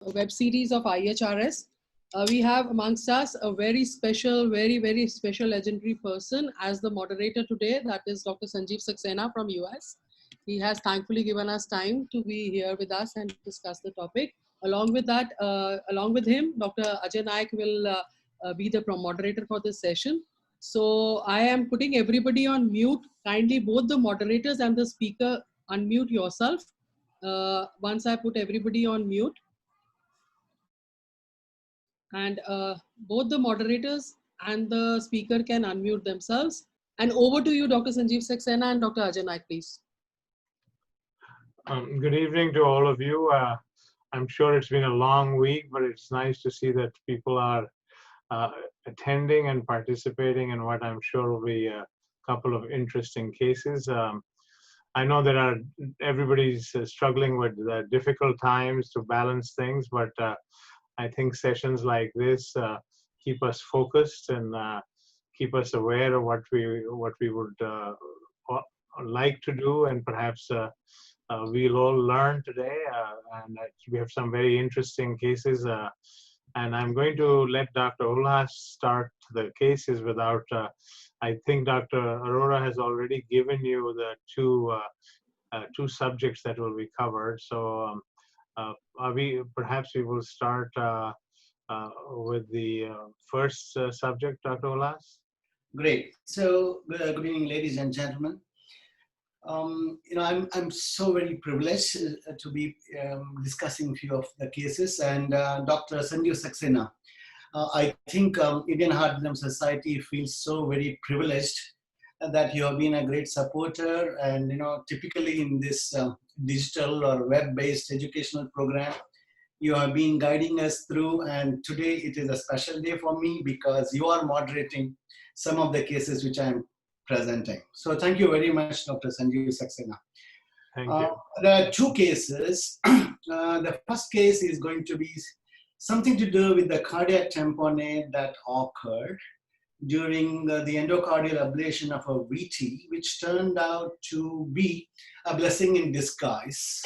web series of IHRS. We have amongst us a very special, very special legendary person as the moderator today. That is Dr. Sanjeev Saxena from US. He has thankfully given us time to be here with us and discuss the topic. Along with that, along with him, Dr. Ajay Naik will be the moderator for this session. So I am putting everybody on mute. Kindly both the moderators and the speaker unmute yourself. Once I put everybody on mute. And both the moderators and the speaker can unmute themselves. And over to you, Dr. Sanjeev Saxena and Dr. Ajay Naik, please. Good evening to all of you. I'm sure it's been a long week, but it's nice to see that people are attending and participating in what I'm sure will be a couple of interesting cases. I know that everybody's struggling with difficult times to balance things, but I think sessions like this keep us focused and keep us aware of what we would like to do, and perhaps we'll all learn today. And we have some very interesting cases. And I'm going to let Dr. Ulhas start the cases without, I think Dr. Arora has already given you the two subjects that will be covered. So perhaps we will start with the first subject, Dr. Ulhas. Great. So good evening, ladies and gentlemen. I'm so very privileged to be discussing a few of the cases, and Dr. Sanjeev Saxena. I think Indian Heart Rhythm Society feels so very privileged that you have been a great supporter, and typically in this digital or web-based educational program, you have been guiding us through, and today it is a special day for me because you are moderating some of the cases which I am presenting. So thank you very much, Dr. Sanjeev Saxena. Thank you. There are two cases. The first case is going to be something to do with the cardiac tamponade that occurred during the endocardial ablation of a VT, which turned out to be a blessing in disguise,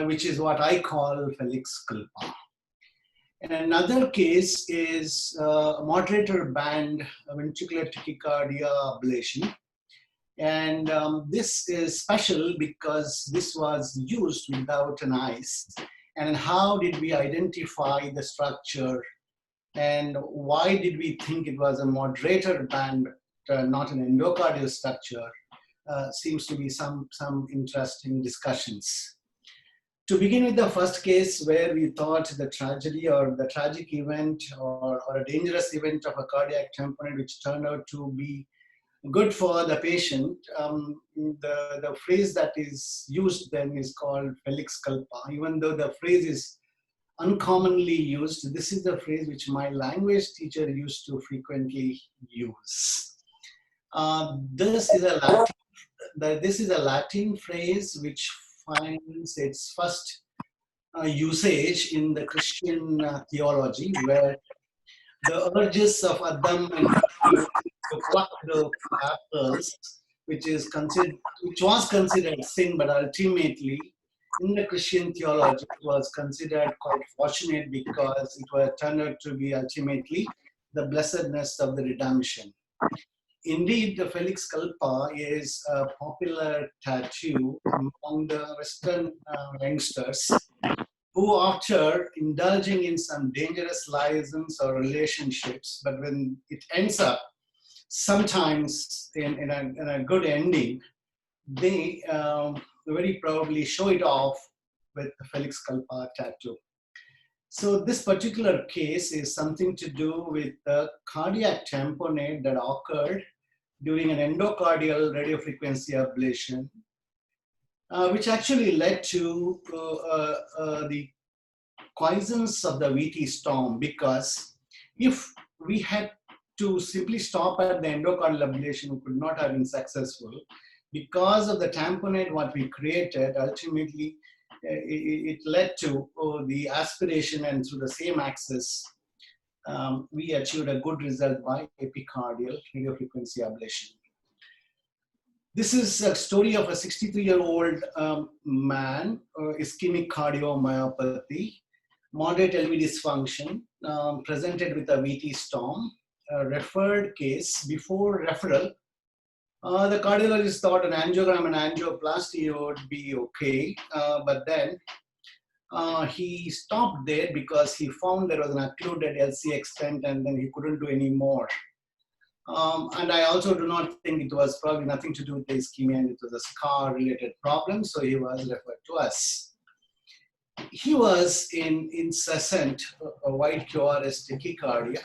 which is what I call Felix-Culpa. And another case is moderator band ventricular tachycardia ablation. And this is special because this was used without an ICE. And how did we identify the structure? And why did we think it was a moderator band, not an endocardial structure? Seems to be some interesting discussions. To begin with the first case, where we thought the tragedy or the tragic event or a dangerous event of a cardiac tamponade, which turned out to be good for the patient, the phrase that is used then is called Felix-Culpa. Even though the phrase is uncommonly used, this is the phrase which my language teacher used to frequently use. This is a Latin phrase which finds its first usage in the Christian theology, where the urges of Adam and Eve to pluck the apples, which was considered sin, but ultimately in the Christian theology it was considered quite fortunate because it was turned out to be ultimately the blessedness of the redemption. Indeed, the Felix-Culpa is a popular tattoo among the Western youngsters who, after indulging in some dangerous liaisons or relationships, but when it ends up sometimes in a good ending, they very proudly show it off with the Felix-Culpa tattoo. So this particular case is something to do with the cardiac tamponade that occurred during an endocardial radiofrequency ablation, which actually led to the quiescence of the VT storm, because if we had to simply stop at the endocardial ablation, we could not have been successful. Because of the tamponade what we created, ultimately it led to the aspiration, and through the same axis, we achieved a good result by epicardial radiofrequency ablation. This is a story of a 63-year-old man, ischemic cardiomyopathy, moderate LV dysfunction, presented with a VT storm, a referred case. Before referral, the cardiologist thought an angiogram and angioplasty would be okay, but then he stopped there because he found there was an occluded LCX stent and then he couldn't do any more. And I also do not think it was probably nothing to do with the ischemia, and it was a scar-related problem, so he was referred to us. He was in incessant wide QRS tachycardia.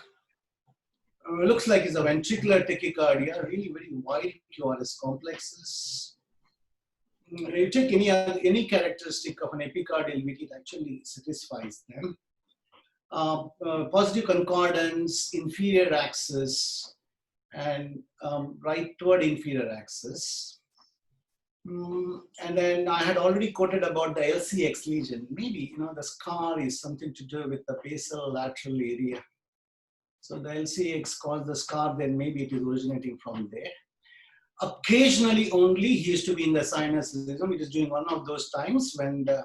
Looks like it's a ventricular tachycardia, really very wide QRS complexes. You take any characteristic of an epicardial VT, it actually satisfies them. Positive concordance, inferior axis, and rightward inferior axis. And then I had already quoted about the LCX lesion. Maybe, the scar is something to do with the basal lateral area. So the LCX caused the scar, then maybe it is originating from there. Occasionally only he used to be in the sinus lesion. It is during one of those times when the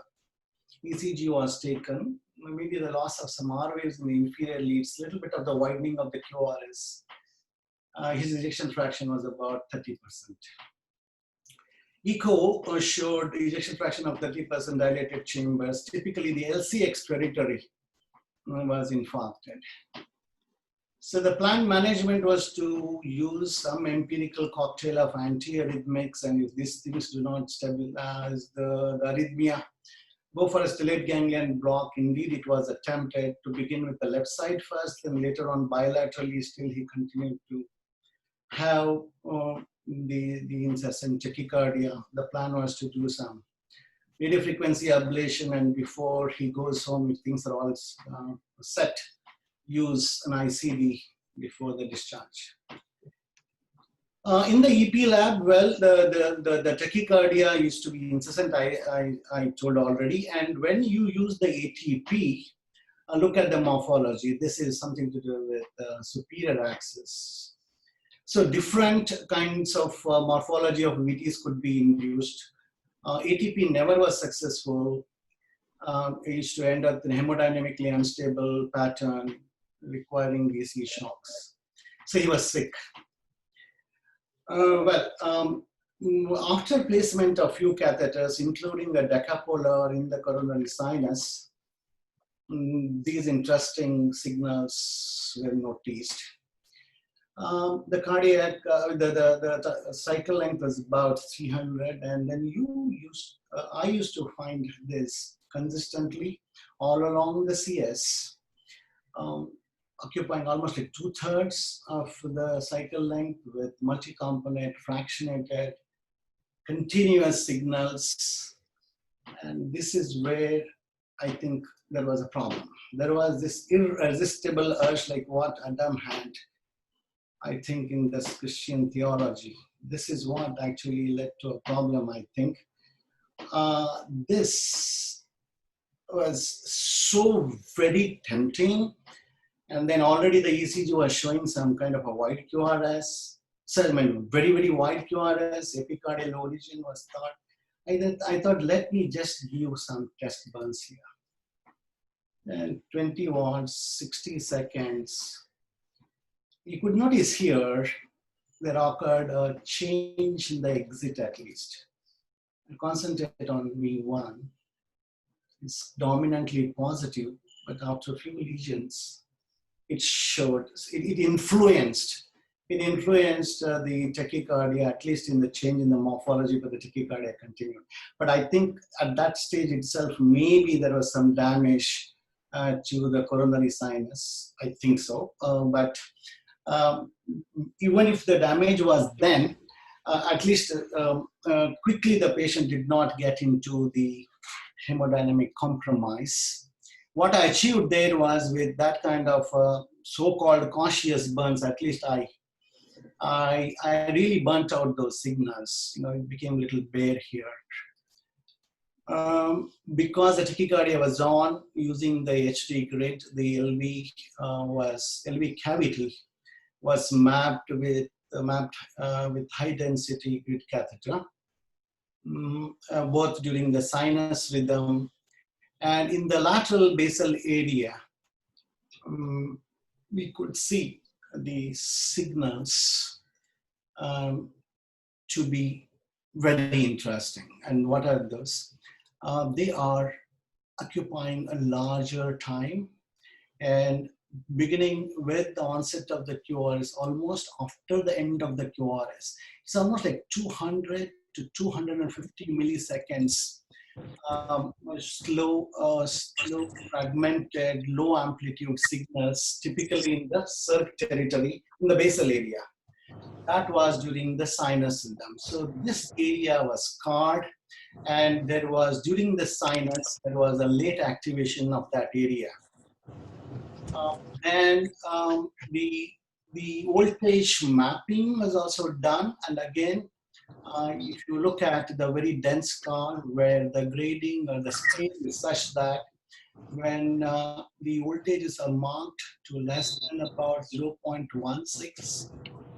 ECG was taken. Maybe the loss of some R waves in the inferior leads, a little bit of the widening of the QRS. His ejection fraction was about 30%. Echo showed ejection fraction of 30% dilated chambers. Typically, the LCX territory was infarcted. So the planned management was to use some empirical cocktail of antiarrhythmics, and if these things do not stabilize the arrhythmia, go for a stellate ganglion block. Indeed, it was attempted to begin with the left side first, and later on bilaterally. Still, he continued to have the incessant tachycardia. The plan was to do some radio frequency ablation, and before he goes home, if things are all set, use an ICD before the discharge. In the EP lab, well, the tachycardia used to be incessant, I told already. And when you use the ATP, look at the morphology. This is something to do with the superior axis. So different kinds of morphology of VTs could be induced. ATP never was successful. It used to end up in a hemodynamically unstable pattern requiring DC shocks. So he was sick. After placement of few catheters, including a decapolar in the coronary sinus, these interesting signals were noticed. The cardiac, the cycle length was about 300, and then I used to find this consistently all along the CS, occupying almost like 2/3 of the cycle length with multi-component, fractionated, continuous signals. And this is where I think there was a problem. There was this irresistible urge, like what Adam had, I think, in this Christian theology. This is what actually led to a problem, I think. This was so very tempting. And then already the ECG was showing some kind of a wide QRS. So, I mean, very, very wide QRS, epicardial origin was thought. I thought, let me just give some test burns here. And 20 watts, 60 seconds. You could notice here, there occurred a change in the exit at least. I concentrate on V1. It's dominantly positive, but after a few lesions, it showed, it influenced the tachycardia, at least in the change in the morphology, but the tachycardia continued. But I think at that stage itself, maybe there was some damage to the coronary sinus. I think so. But even if the damage was then, at least quickly the patient did not get into the hemodynamic compromise. What I achieved there was, with that kind of so-called cautious burns, at least I really burnt out those signals. It became a little bare here. Because the tachycardia was on, using the HD grid, the LV cavity was mapped with high density grid catheter, both during the sinus rhythm And in the lateral basal area, we could see the signals to be very interesting. And what are those? They are occupying a larger time, and beginning with the onset of the QRS, almost after the end of the QRS. It's almost like 200 to 250 milliseconds, slow, fragmented, low amplitude signals, typically in the circ territory, in the basal area. That was during the sinus rhythm. So this area was scarred, and there was, during the sinus, there was a late activation of that area. The voltage mapping was also done, and again, if you look at the very dense scar where the grading or the scale is such that when the voltages are marked to less than about 0.16,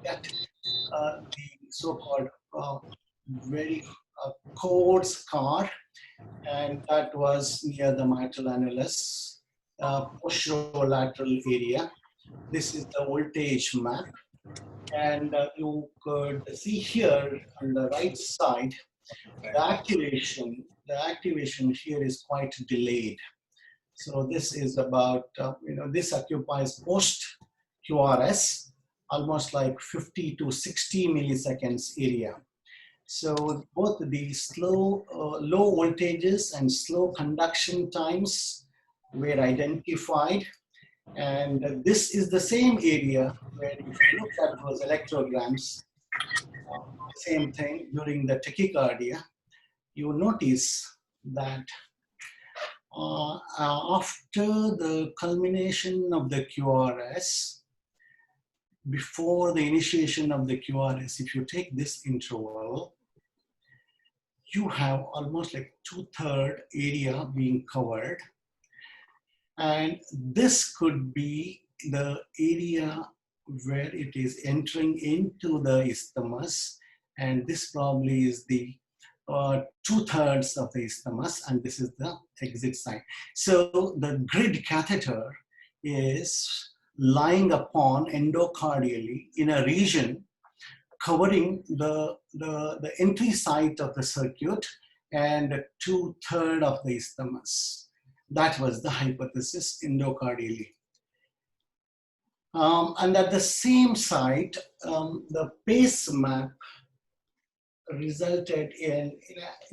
get the so-called very cold scar, and that was near the mitral annulus, posterolateral area. This is the voltage map, and you could see here on the right side, the activation here is quite delayed. So this is about, this occupies post QRS, almost like 50 to 60 milliseconds area. So both the low voltages and slow conduction times were identified. And this is the same area where if you look at those electrograms, same thing during the tachycardia, you notice that after the culmination of the QRS, before the initiation of the QRS, if you take this interval, you have almost like 2/3 area being covered. And this could be the area where it is entering into the isthmus. And this probably is the 2/3 of the isthmus, and this is the exit site. So the grid catheter is lying upon endocardially in a region covering the entry site of the circuit and 2/3 of the isthmus. That was the hypothesis endocardially. And at the same site, the pace map resulted in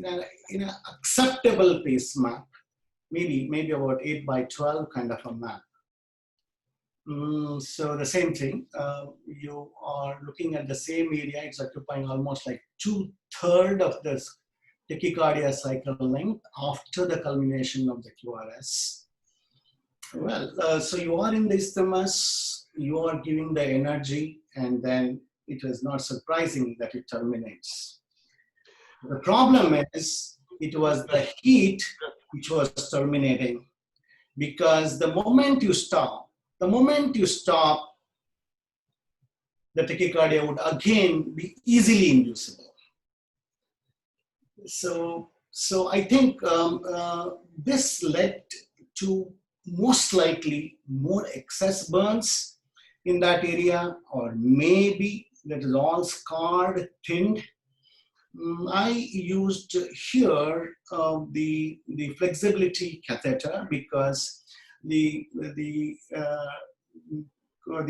an acceptable pace map, maybe about 8/12 kind of a map. So the same thing, you are looking at the same area, it's occupying almost like 2/3 of the tachycardia cycle length after the culmination of the QRS. Well, so you are in the isthmus, you are giving the energy, and then it is not surprising that it terminates. The problem is, it was the heat which was terminating, because the moment you stop, the tachycardia would again be easily inducible. So I think this led to most likely more excess burns in that area, or maybe that is all scarred, thinned. I used here the flexibility catheter, because the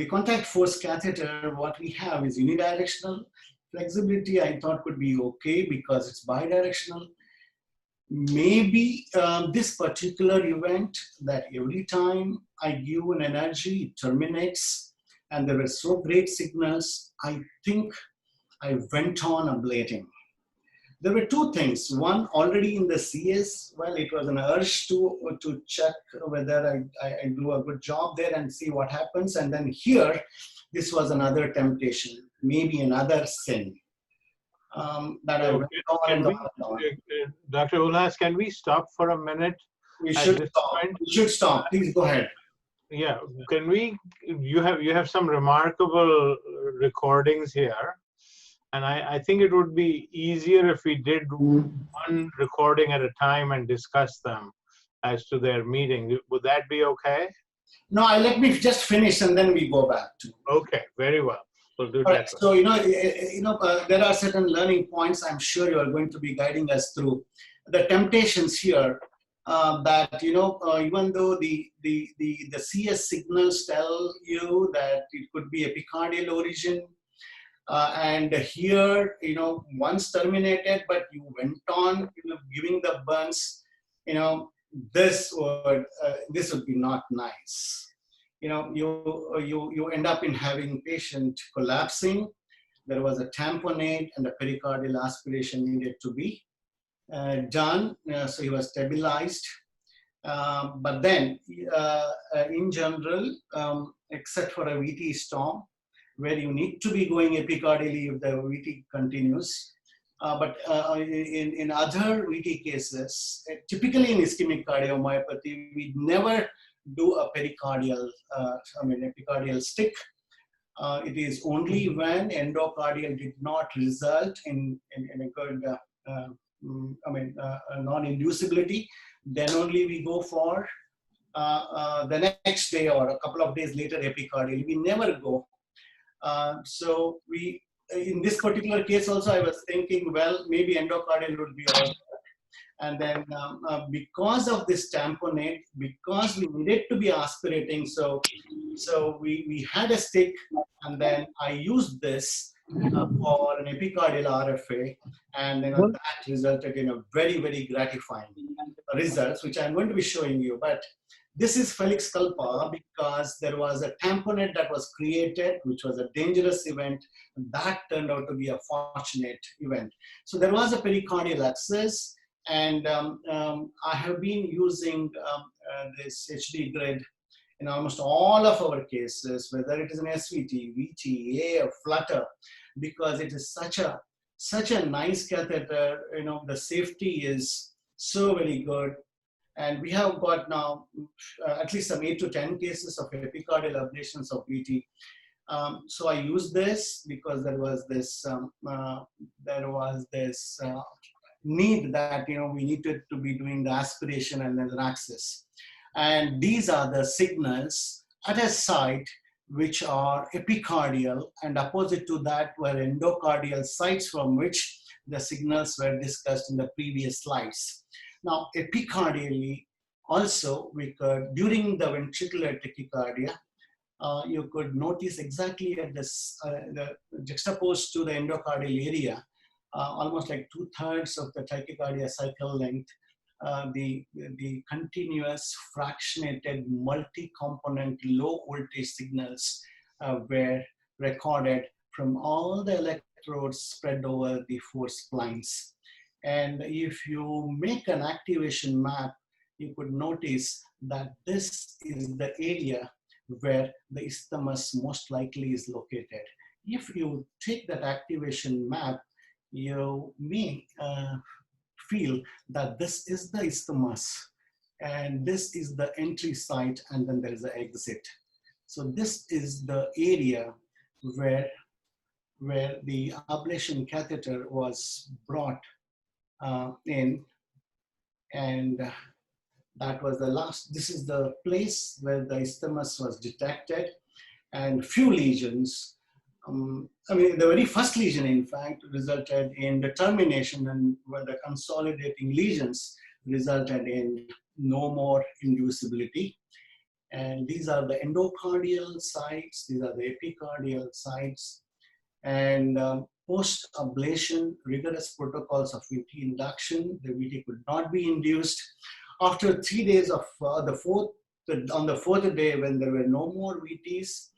contact force catheter, what we have is unidirectional. Flexibility I thought could be okay because it's bidirectional. Maybe this particular event, that every time I give an energy, it terminates, and there were so great signals, I think I went on ablating. There were two things. One, already in the CS, well, it was an urge to check whether I do a good job there and see what happens. And then here, this was another temptation, maybe another sin. That I went on and on. Dr. Ulhas, can we stop for a minute? We should stop. We should stop. Please go ahead. Yeah, can we? You have some remarkable recordings here, and I think it would be easier if we did one recording at a time and discuss them, as to their meeting. Would that be okay? No, let me just finish and then we go back to. Okay, very well. We'll do All that. right, so there are certain learning points I'm sure you are going to be guiding us through. The temptations here that even though the CS signals tell you that it could be epicardial origin, and here once terminated, but you went on giving the burns, this would be not nice. You end up in having patient collapsing. There was a tamponade and a pericardial aspiration needed to be done, so he was stabilized. But then, in general, except for a VT storm, where you need to be going epicardially if the VT continues. But in other VT cases, typically in ischemic cardiomyopathy, we never do a pericardial, epicardial stick. It is only when endocardial did not result in a good, non-inducibility, then only we go for the next day or a couple of days later epicardial. We never go. So in this particular case also, I was thinking, well, maybe endocardial would be all. And then because of this tamponade, because we needed to be aspirating, so we had a stick, and then I used this for an epicardial RFA, and that resulted in a very, very gratifying results, which I'm going to be showing you. But this is Felix-Culpa because there was a tamponade that was created, which was a dangerous event. That turned out to be a fortunate event. So there was a pericardial access, and I have been using this HD grid in almost all of our cases, whether it is an SVT, VT, AF, Flutter, because it is such a nice catheter. The safety is so very good. And we have got now at least some 8 to 10 cases of epicardial ablations of VT. So I used this because there was this need that we needed to be doing the aspiration and then access. And these are the signals at a site which are epicardial, and opposite to that were endocardial sites from which the signals were discussed in the previous slides. Now, epicardially, also, we could, during the ventricular tachycardia, you could notice exactly at this, juxtaposed to the endocardial area, almost like 2/3 of the tachycardia cycle length, the continuous fractionated multi-component low voltage signals were recorded from all the electrodes spread over the 4 splines. And if you make an activation map, you could notice that this is the area where the isthmus most likely is located. If you take that activation map, you may feel that this is the isthmus and this is the entry site, and then there is the exit. So this is the area where the ablation catheter was brought in, and that was the last. This is the place where the isthmus was detected, and few lesions. The very first lesion, in fact, resulted in the termination, and where the consolidating lesions resulted in no more inducibility. And these are the endocardial sites, these are the epicardial sites. And post-ablation, rigorous protocols of VT induction, the VT could not be induced. After 3 days of on the fourth day, when there were no more VTs,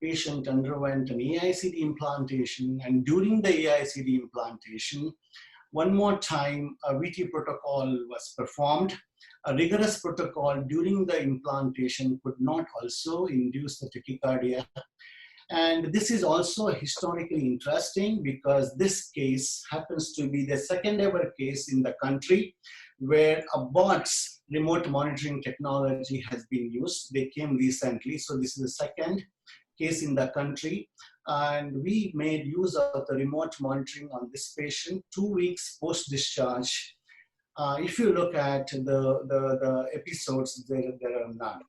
patient underwent an AICD implantation, and during the AICD implantation, one more time a VT protocol was performed. A rigorous protocol during the implantation could not also induce the tachycardia. And this is also historically interesting because this case happens to be the second ever case in the country where Abbott's remote monitoring technology has been used. They came recently, so this is the second case in the country. And we made use of the remote monitoring on this patient 2 weeks post-discharge. If you look at the episodes, there are none.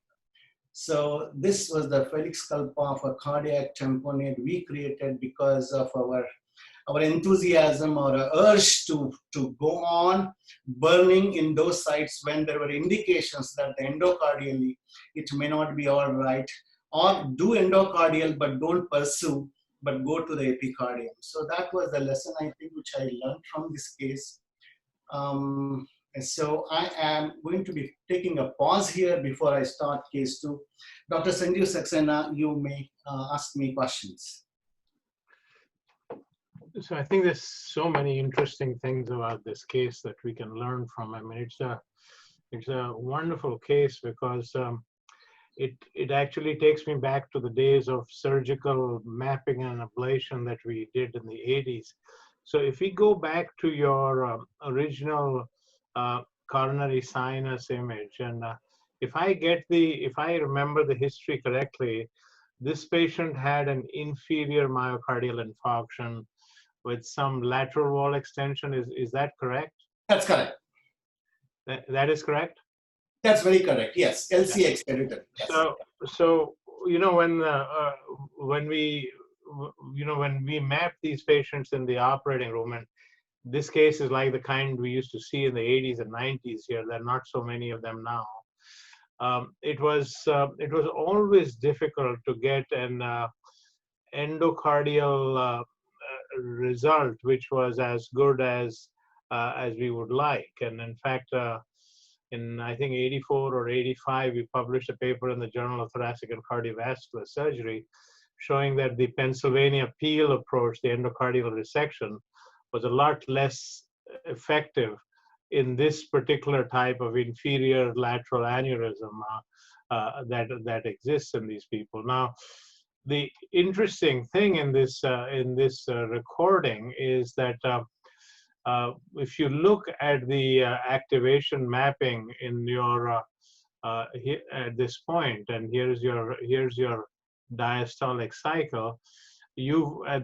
So this was the Felix-Culpa for cardiac tamponade we created because of our enthusiasm or a urge to go on burning in those sites when there were indications that the endocardially it may not be all right, or do endocardial but don't pursue, but go to the epicardium. So that was the lesson I think which I learned from this case. So I am going to be taking a pause here before I start case 2. Dr. Sanjeev Saxena, you may ask me questions. So I think there's so many interesting things about this case that we can learn from. I mean, it's a wonderful case because it actually takes me back to the days of surgical mapping and ablation that we did in the 80s. So if we go back to your original coronary sinus image, and if I remember the history correctly, this patient had an inferior myocardial infarction with some lateral wall extension. Is that correct? That's correct. That is correct? That's very correct. Yes, LCX edited. Yes. So you know when we map these patients in the operating room, and this case is like the kind we used to see in the 80s and 90s here. There are not so many of them now. It was always difficult to get an endocardial result which was as good as we would like. And in fact, in I think 84 or 85, we published a paper in the Journal of Thoracic and Cardiovascular Surgery showing that the Pennsylvania Peel approach, the endocardial resection, was a lot less effective in this particular type of inferior lateral aneurysm that exists in these people. Now, the interesting thing in this recording is that if you look at the activation mapping in your at this point, and here's your diastolic cycle, you I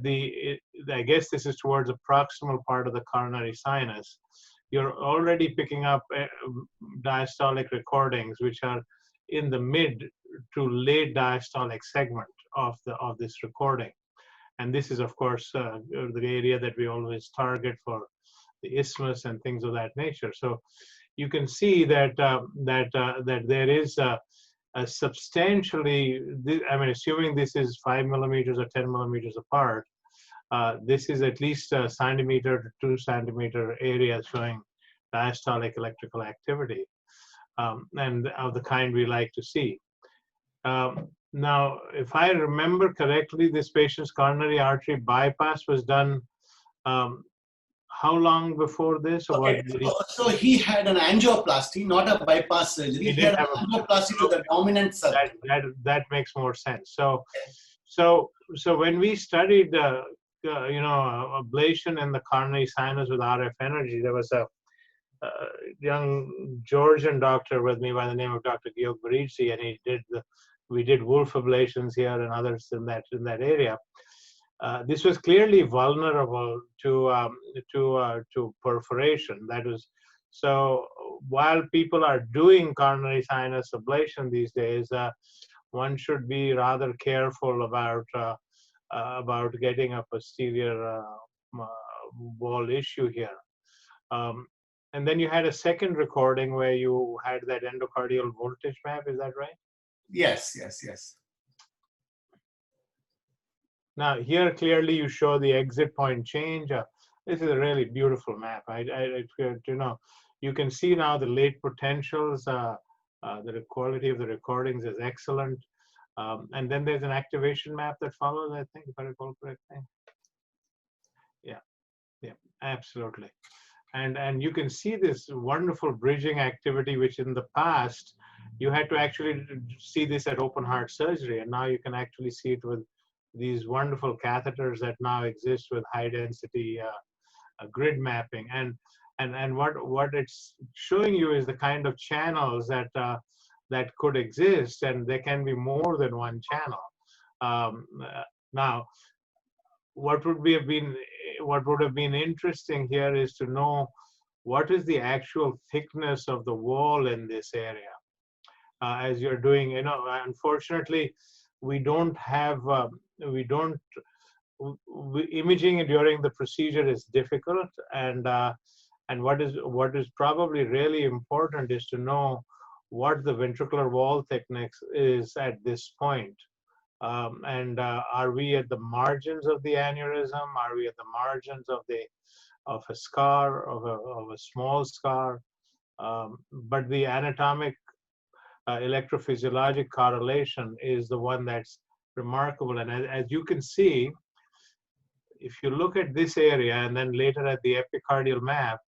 guess this is towards the proximal part of the coronary sinus. You're already picking up diastolic recordings which are in the mid to late diastolic segment of this recording, and this is of course the area that we always target for the isthmus and things of that nature. So you can see that that there is a substantially, I mean, assuming this is 5 millimeters or 10 millimeters apart, this is at least a centimeter to 2 centimeter area showing diastolic electrical activity, and of the kind we like to see. Now, if I remember correctly, this patient's coronary artery bypass was done how long before this? Or okay, so he had an angioplasty, not a bypass surgery. He had an angioplasty to the dominant circuit. That makes more sense. So when we studied ablation in the coronary sinus with RF energy, there was a young Georgian doctor with me by the name of Dr. Georg Baridzi, and we did Wolf ablations here and others in that area. This was clearly vulnerable to perforation. That was so. While people are doing coronary sinus ablation these days, one should be rather careful about getting a posterior wall issue here. And then you had a second recording where you had that endocardial voltage map. Is that right? Yes. Now here clearly you show the exit point change. This is a really beautiful map. You can see now the late potentials. The quality of the recordings is excellent. And then there's an activation map that follows, I think, if I recall correctly. Yeah, absolutely. And you can see this wonderful bridging activity, which in the past you had to actually see this at open heart surgery, and now you can actually see it with these wonderful catheters that now exist with high density grid mapping. And what it's showing you is the kind of channels that could exist, and there can be more than one channel. Now, what would have been interesting here is to know what is the actual thickness of the wall in this area as you're doing. Unfortunately, we don't have, imaging during the procedure is difficult, and what is probably really important is to know what the ventricular wall thickness is at this point. And are we at the margins of the aneurysm? Are we at the margins of a scar, of a small scar? But the anatomic electrophysiologic correlation is the one that's remarkable. And as you can see, if you look at this area and then later at the epicardial map,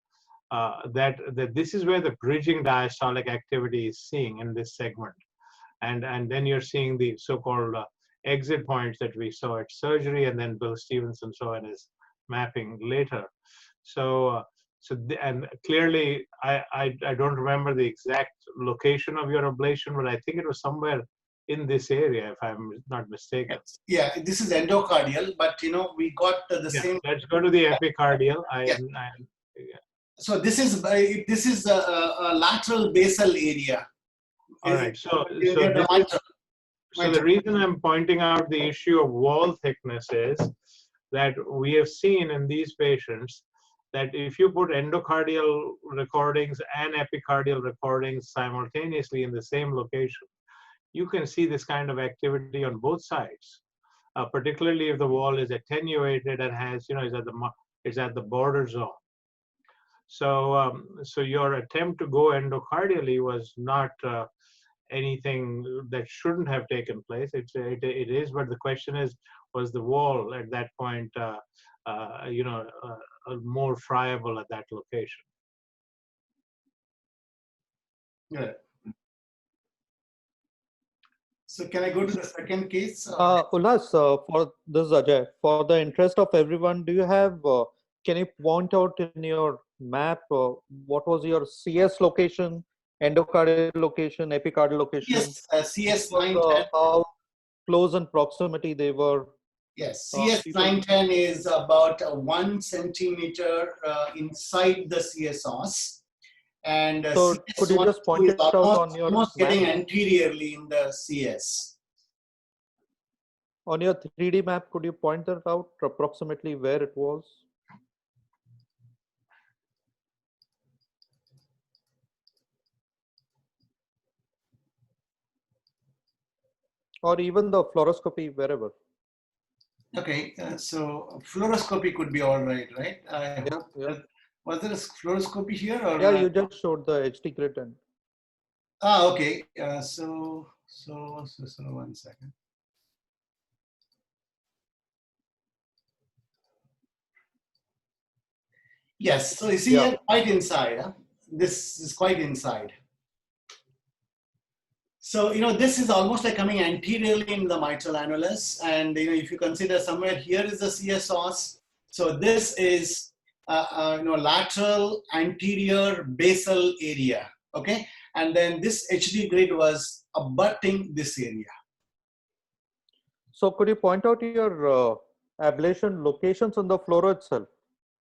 that this is where the bridging diastolic activity is seeing in this segment. And then you're seeing the so-called exit points that we saw at surgery, and then Bill Stevenson saw in his mapping later. And clearly, I don't remember the exact location of your ablation, but I think it was somewhere in this area, if I'm not mistaken. Yeah, this is endocardial, but we got the same. Let's go to the epicardial. So this is a lateral basal area. All right. So the reason I'm pointing out the issue of wall thickness is that we have seen in these patients that if you put endocardial recordings and epicardial recordings simultaneously in the same location, you can see this kind of activity on both sides, particularly if the wall is attenuated and has, is at the border zone. So, so your attempt to go endocardially was not anything that shouldn't have taken place. It is, but the question is, was the wall at that point, more friable at that location? Yeah. So can I go to the second case? Ulhas, for this Ajay, for the interest of everyone, do you have, can you point out in your map, what was your CS location, endocardial location, epicardial location? Yes, CS 910. How close in proximity they were? Yes, CS 910 is about 1 centimeter inside the CS os. And so could you just point it out on your almost map? getting anteriorly in the CS. On your 3D map, could you point that out approximately where it was? Or even the fluoroscopy, wherever. Okay, so fluoroscopy could be all right, right? Yeah. Was there a fluoroscopy here? Or, yeah, you just showed the HD grid. And okay. So 1 second. Yes, so you see here quite inside. Huh? This is quite inside. So, this is almost like coming anteriorly in the mitral annulus. And, if you consider somewhere here is the CS os. So this is, lateral, anterior, basal area. Okay. And then this HD grid was abutting this area. so could you point out your ablation locations on the fluoro itself,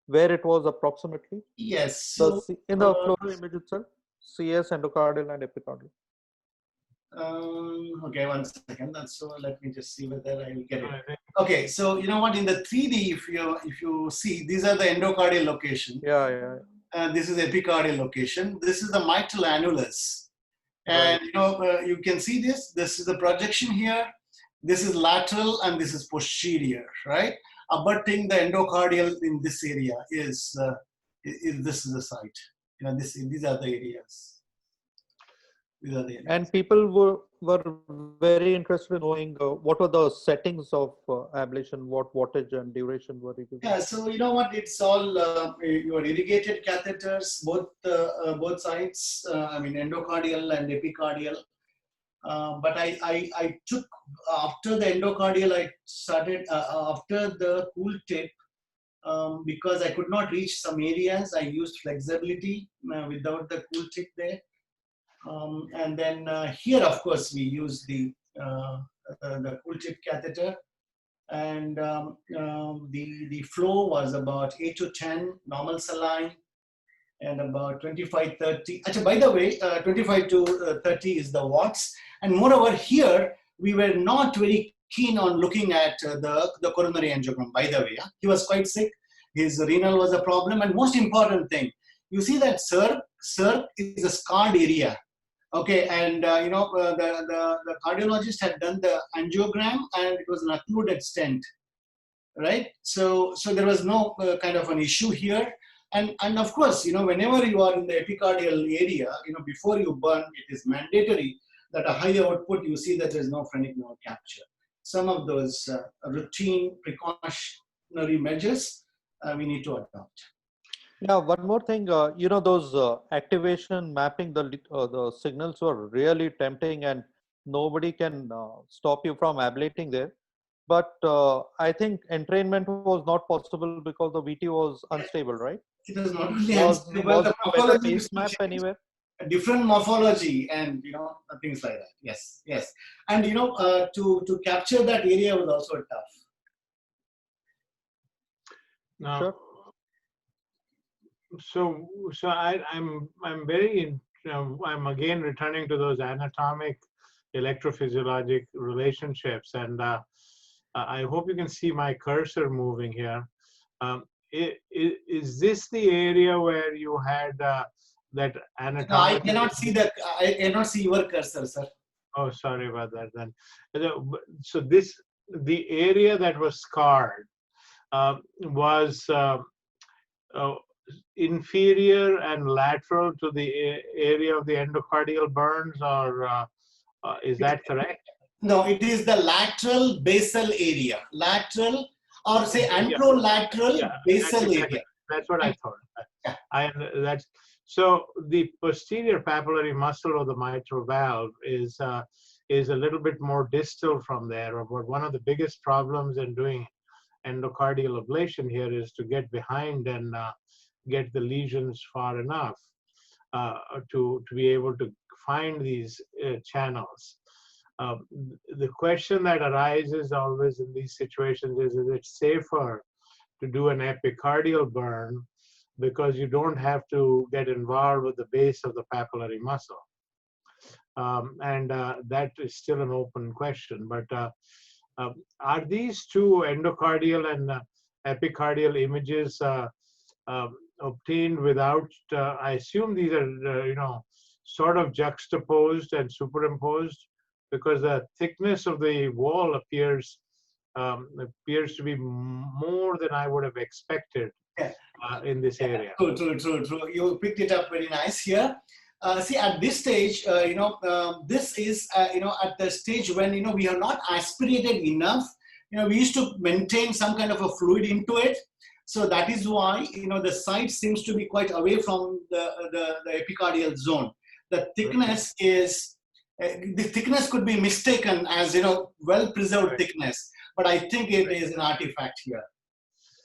where it was approximately? Yes. So in the fluoro image itself, CS, endocardial, and epicardial. Okay, 1 second. So let me just see whether I will get it. Okay, so you know what? In the 3D, if you see, these are the endocardial location. Yeah. This is epicardial location. This is the mitral annulus, and you can see this. This is the projection here. This is lateral, and this is posterior, right? Abutting the endocardial in this area is this is the site. These are the areas. And people were very interested in knowing what were the settings of ablation, what wattage and duration were you giving? Yeah, so you know what? It's all your irrigated catheters, both sides. Endocardial and epicardial. But I took after the endocardial. I started after the cool tip because I could not reach some areas. I used flexibility without the cool tip there. And then here, of course, we use the cool tip catheter, and the flow was about 8 to 10 normal saline, and about 25, 30. Actually, by the way, 25 to 30 is the watts. And moreover, here, we were not very keen on looking at the coronary angiogram, by the way. He was quite sick. His renal was a problem. And most important thing, you see that circ is a scarred area. Okay, and the cardiologist had done the angiogram and it was an occluded stent, right? So there was no kind of an issue here. And of course, whenever you are in the epicardial area, before you burn, it is mandatory that a higher output, you see that there's no phrenic nerve capture. Some of those routine precautionary measures we need to adopt. Yeah, one more thing, those activation mapping, the signals were really tempting and nobody can stop you from ablating there. But I think entrainment was not possible because the VT was unstable, right? It was not only Was unstable, the there a better morphology base map anywhere? a different morphology and things like that. Yes. And to capture that area was also tough. Now, Sure. so I'm very I'm again returning to those anatomic electrophysiologic relationships, and I hope you can see my cursor moving here. Is this the area where you had that anatomic? No, I cannot see that. I cannot see your cursor, sir. Oh, sorry about that then. So the area that was scarred was inferior and lateral to the area of the endocardial burns, or is that correct? No, it is the lateral basal area. Lateral, or say anterolateral basal area. That's what I thought. Yeah. So the posterior papillary muscle of the mitral valve is a little bit more distal from there. But one of the biggest problems in doing endocardial ablation here is to get behind and get the lesions far enough to be able to find these channels. The question that arises always in these situations is it safer to do an epicardial burn because you don't have to get involved with the base of the papillary muscle? And that is still an open question. But are these two endocardial and epicardial images obtained without, I assume these are, sort of juxtaposed and superimposed, because the thickness of the wall appears to be more than I would have expected in this area. True. You picked it up very nice here. See, at this stage, this is, at the stage when, we have not aspirated enough. We used to maintain some kind of a fluid into it. So that is why, the site seems to be quite away from the epicardial zone. The thickness is, the thickness could be mistaken as, well-preserved thickness. But I think it is an artifact here.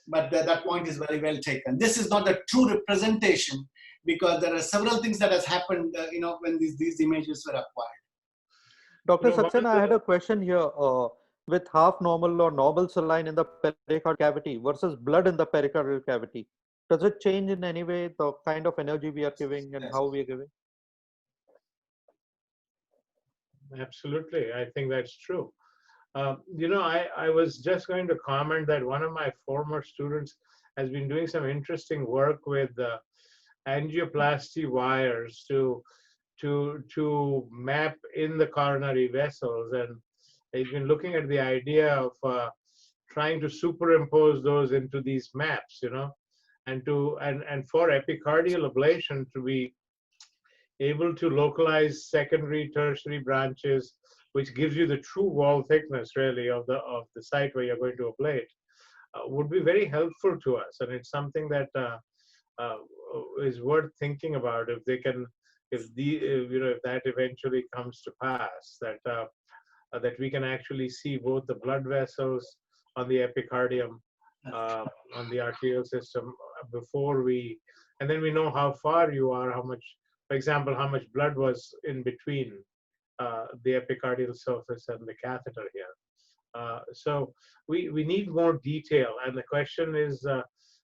But that point is very well taken. This is not the true representation, because there are several things that has happened, when these images were acquired. Dr. Saxena, I had a question here. With half normal or normal saline in the pericardial cavity versus blood in the pericardial cavity, does it change in any way the kind of energy we are giving and how we are giving? Absolutely, I think that's true. I was just going to comment that one of my former students has been doing some interesting work with angioplasty wires to map in the coronary vessels, and he's been looking at the idea of trying to superimpose those into these maps, and for epicardial ablation to be able to localize secondary, tertiary branches, which gives you the true wall thickness, really, of the site where you're going to ablate, would be very helpful to us. And it's something that is worth thinking about if they can, if that eventually comes to pass, that we can actually see both the blood vessels on the epicardium, on the arterial system before and then we know how far you are, how much, for example, how much blood was in between the epicardial surface and the catheter here. So we need more detail, and the question is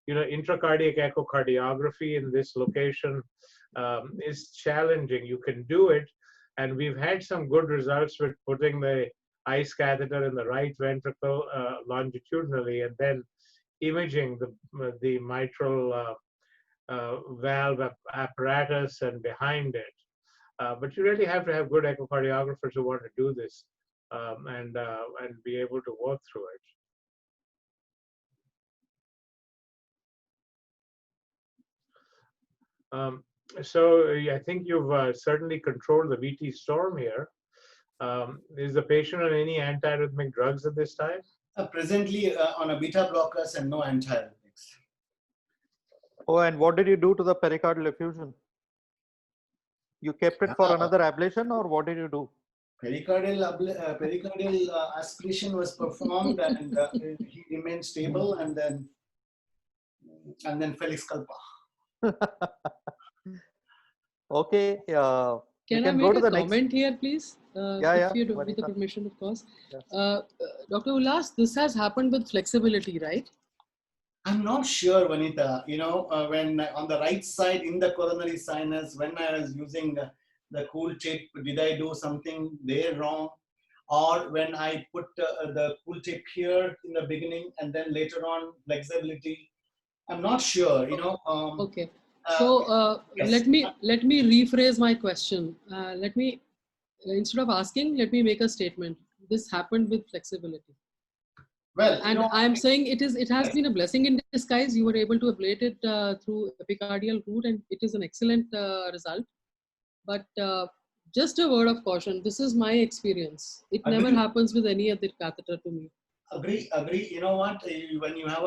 intracardiac echocardiography in this location is challenging. You can do it, and we've had some good results with putting the ICE catheter in the right ventricle longitudinally, and then imaging the mitral valve apparatus and behind it. But you really have to have good echocardiographers who want to do this and be able to work through it. So I think you've certainly controlled the VT storm here. Is the patient on any antiarrhythmic drugs at this time? Presently on a beta blockers and no antiarrhythmics. Oh, and what did you do to the pericardial effusion? You kept it for another ablation, or what did you do? Pericardial aspiration was performed, and he remained stable, and then Felix-Culpa. Okay. Can I make a comment here, please? Yeah. If you do, with the permission, of course. Yeah. Dr. Ulhas, this has happened with flexibility, right? I'm not sure, Vanita. When on the right side in the coronary sinus, when I was using the cool tape, did I do something there wrong? Or when I put the cool tape here in the beginning and then later on flexibility, I'm not sure. Okay. So yes. let me rephrase my question. Instead of asking, let me make a statement. This happened with flexibility. Well, and I'm saying it has been a blessing in disguise. You were able to ablate it through epicardial route, and it is an excellent result. But just a word of caution. This is my experience. It never happens with any other catheter to me. Agree. You know what? When you have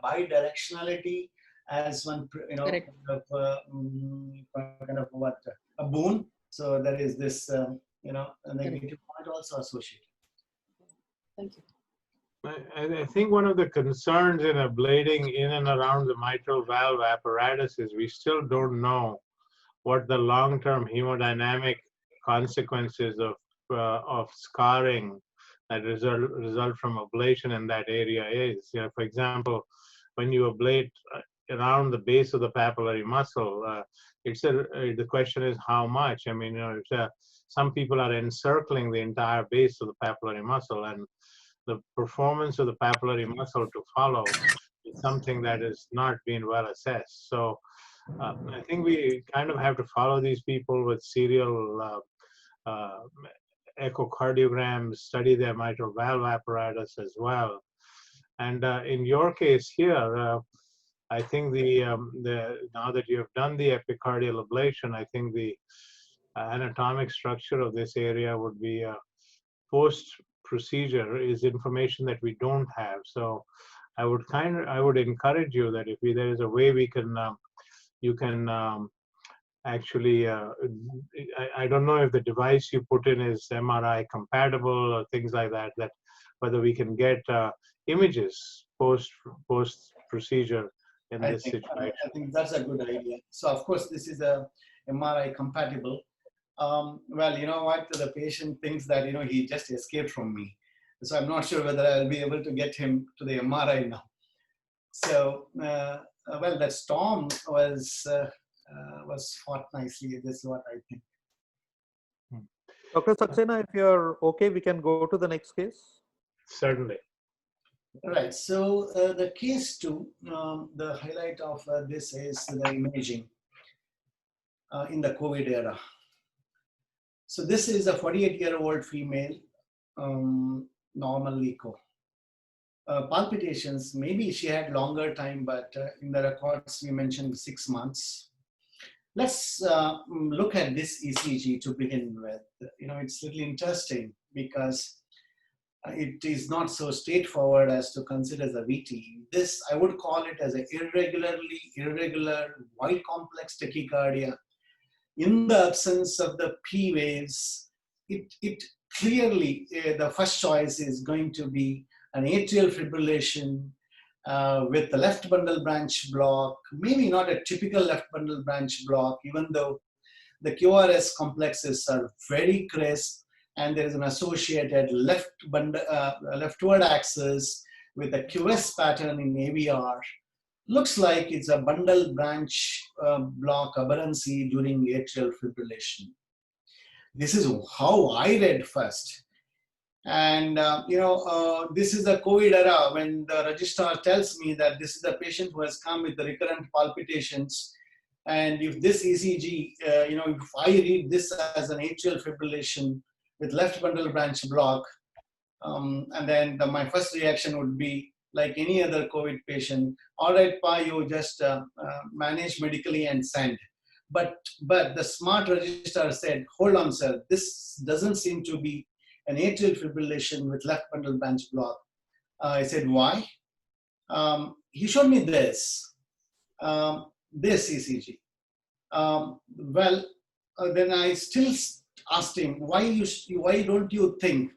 bidirectionality as one, Correct. kind of what a boon. So there is this, a negative point also associated. Thank you. I think one of the concerns in ablating in and around the mitral valve apparatus is we still don't know what the long-term hemodynamic consequences of scarring that result from ablation in that area is. For example, when you ablate around the base of the papillary muscle, the question is how much. I mean, some people are encircling the entire base of the papillary muscle, and the performance of the papillary muscle to follow is something that has not been well assessed. So I think we kind of have to follow these people with serial echocardiograms, study their mitral valve apparatus as well. And in your case here, I think now that you have done the epicardial ablation, I think the anatomic structure of this area would be post-procedure is information that we don't have. So I would encourage you that if there is a way we can, you can actually, I don't know if the device you put in is MRI compatible or things like that, whether we can get images post-procedure in this situation. I think that's a good idea. So of course, this is a MRI compatible. Well, you know what? The patient thinks that, he just escaped from me. So I'm not sure whether I'll be able to get him to the MRI now. So, well, that storm was fought nicely. This is what I think. Dr. Saxena, if you're okay, we can go to the next case. Certainly. Right. So the case 2, the highlight of this is the imaging in the COVID era. So this is a 48-year-old female, normal echo. Palpitations, maybe she had longer time, but in the records we mentioned 6 months. Let's look at this ECG to begin with. It's a little interesting because it is not so straightforward as to consider the VT. This, I would call it as an irregular, wide complex tachycardia. In the absence of the P waves, it clearly, the first choice is going to be an atrial fibrillation with the left bundle branch block, maybe not a typical left bundle branch block, even though the QRS complexes are very crisp and there is an associated leftward axis with a QS pattern in AVR, looks like it's a bundle branch block aberrancy during atrial fibrillation. This is how I read first. And this is the COVID era when the registrar tells me that this is a patient who has come with the recurrent palpitations. And if this ECG, if I read this as an atrial fibrillation with left bundle branch block, and then my first reaction would be like any other COVID patient, all right, Pa, you just manage medically and send. But the smart registrar said, hold on, sir, this doesn't seem to be an atrial fibrillation with left bundle branch block. I said, why? He showed me this ECG. Then I still asked him, why don't you think?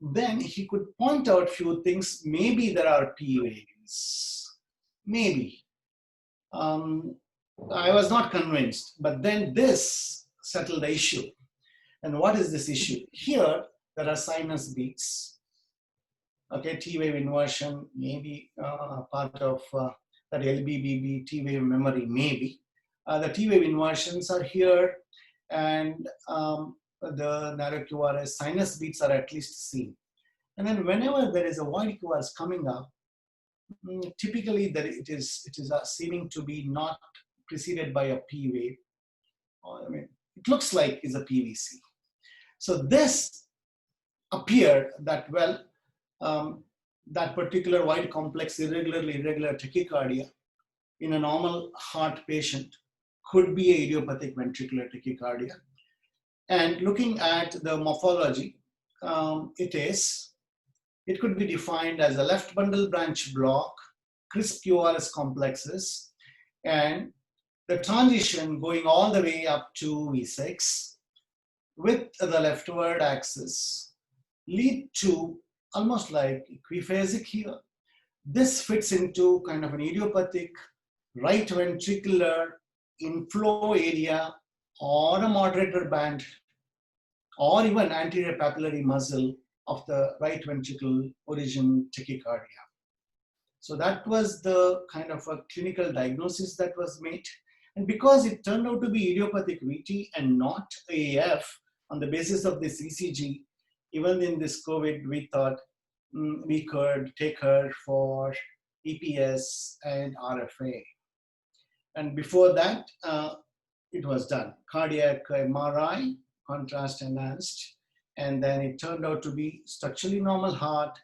Then he could point out few things. Maybe there are P waves. Maybe. I was not convinced, but then this settled the issue. And what is this issue? Here, there are sinus beats. Okay, T-wave inversion, maybe part of that LBBB T-wave memory, maybe. The T-wave inversions are here, and the narrow QRS sinus beats are at least seen. And then whenever there is a wide QRS coming up, typically it is seeming to be not preceded by a P wave. I mean, it looks like it's a PVC. So this appeared that, well, that particular wide complex irregular tachycardia in a normal heart patient could be a idiopathic ventricular tachycardia. And looking at the morphology, it could be defined as a left bundle branch block, crisp QRS complexes, and the transition going all the way up to V6 with the leftward axis lead to almost like equiphasic here. This fits into kind of an idiopathic right ventricular inflow area or a moderator band or even anterior papillary muscle of the right ventricle origin tachycardia. So that was the kind of a clinical diagnosis that was made. And because it turned out to be idiopathic VT and not AF, on the basis of this ECG, even in this COVID, we thought we could take her for EPS and RFA. And before that, it was done. Cardiac MRI, contrast enhanced, and then it turned out to be structurally normal heart,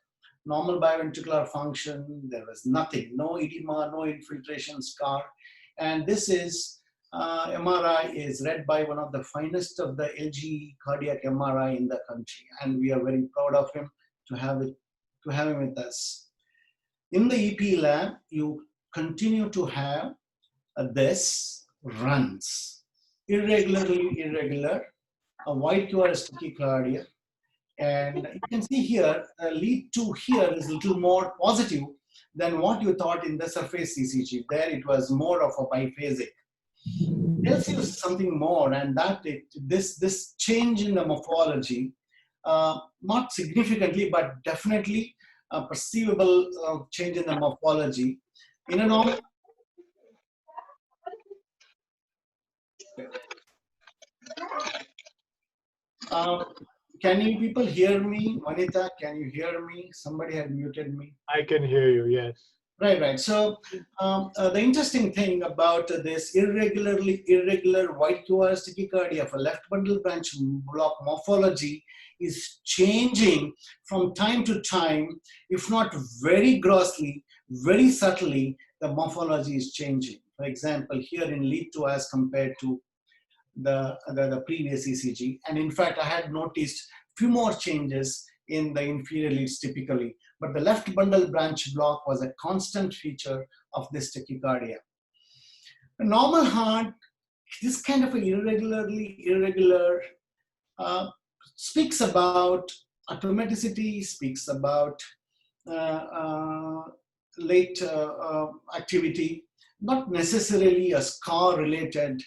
normal biventricular function. There was nothing, no edema, no infiltration scar. And this is MRI is read by one of the finest of the LG cardiac MRI in the country, and we are very proud of him to have him with us. In the EP lab, you continue to have this runs irregular, a wide QRS tachycardia, and you can see here lead to here is a little more positive than what you thought in the surface ECG. There it was more of a biphasic. Tells you something more, and that this change in the morphology, not significantly, but definitely a perceivable change in the morphology. In a normal, can you people hear me? Vanita, can you hear me? Somebody had muted me. I can hear you, yes. Right. So the interesting thing about this irregular white QRS tachycardia for left bundle branch block morphology is changing from time to time, if not very grossly, very subtly, the morphology is changing. For example, here in lead 2 as compared to the previous ECG. And in fact, I had noticed few more changes in the inferior leads typically, but the left bundle branch block was a constant feature of this tachycardia. A normal heart, this kind of irregular, speaks about automaticity, speaks about late activity, not necessarily a scar related